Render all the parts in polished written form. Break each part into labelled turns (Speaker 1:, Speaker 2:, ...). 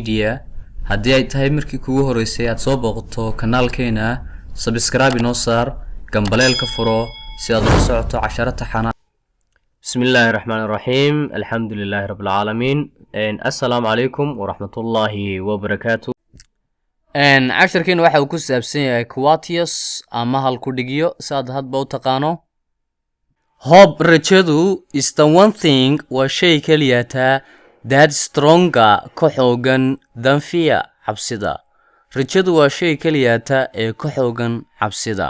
Speaker 1: media haddii ay tahay markii kugu horeysay aad soo booqato kanaalkeena subscribe inoo saar gambaleelka furo si aad u socoto casharada xana bismillaahir rahmaanir rahiim alxamdulillaahi rabbil caalamiin assalaamu calaykum waraxmatullaahi wabarakaatuh casharkeena waxa uu ku saabsan yahay quotius ama hal ku dhigyo saad hadba u taqaano hope rajadu is the one thing waa shay keliyata that stronger ka xoogan than fear cabsida rajadu waa shay keliyata ee ka xoogan cabsida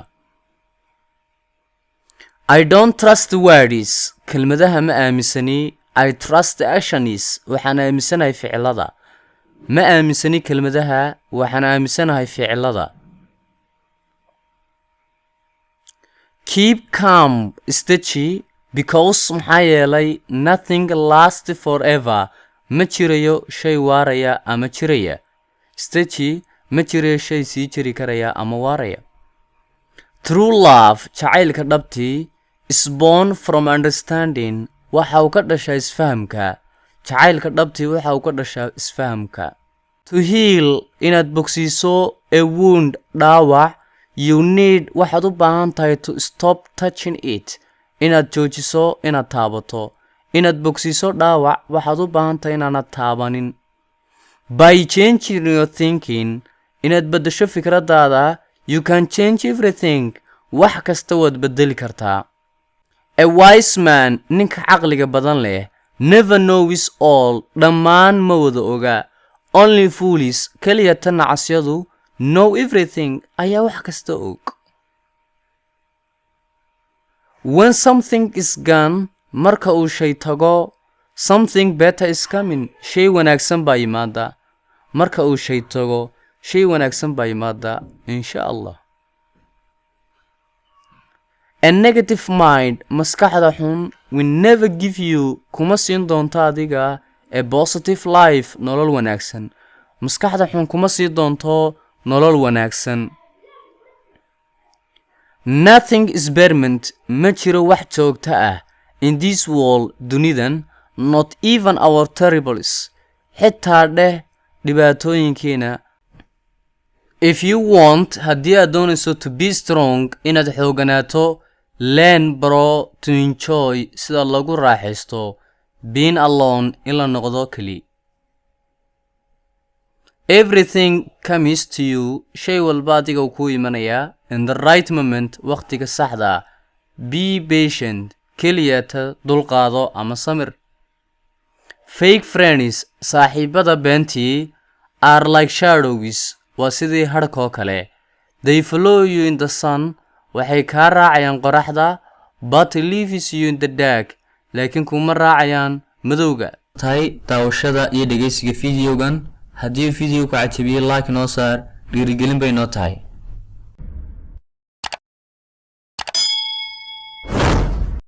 Speaker 1: I don't trust words kelmadaha ma aaminsani I trust actions waxaan aaminsanahay ficilada ma aaminsani kelmadaha waxaan aaminsanahay ficilada Keep calm steady because maxaa yeelay nothing lasts forever ma jirayo shay waaraya ama jiraya steady ma jirayo shay sii jiri karaya ama waaraya True love jacaylka dhabtii is born from understanding waxa uu ka dhashaa isfahamka jacaylka dhabtii waxa uu ka dhashaa isfahamka To heal inaad bogsiiso a wound dhaawac You need waxaad u baahan tahay to stop touching it inaad joojiso inaad taabato inaad bogsiiso dhaawac waxaad u baahan tahay inaanad taabanin By changing your thinking inaad beddesho fikradaada you can change everything wax kasta waad beddeli kartaa A wise man ninka caqliga badan leh never knows all dhammaan ma wada oga Only fools kaliya tan nacasyadu know everything ayaa wax kasta og When something is gone marka uu shay tago something better is coming shay wanaagsan baa yimaada marka uu shay tago shay wanaagsan baa yimaada insha Allah A negative mind maskaxda xun will never give you kuma siin doonto adiga a positive life nolol wanaagsan maskaxda xun kuma siin doonto nolol wanaagsan Nothing is permanent ma jiro wax joogto ah in this world dunidan not even our terribles xitaa dheh dhibaatooyinkeena If you want haddii aad doonayso to be strong inaad xooganaato learn baro to enjoy sida lagu raaxaysto being alone in la noqdo keli Everything comes to you shay walba adiga uu ku imanaya in the right moment waqtiga saxda Be patient keliyata dulqaado ama samir Fake friends saaxiibada beentii are like shadows waa sidii hadhkoo kale They follow you in the sun waxay kaa raacayaan qoraxda but leaves you in the dark laakiin kuma raacayaan madowga tahay daawashada iyo dhageysiga fiidiyogan haddii fiidiyo ku cajabiyay like noo saar dhiirigelin bay noo tahay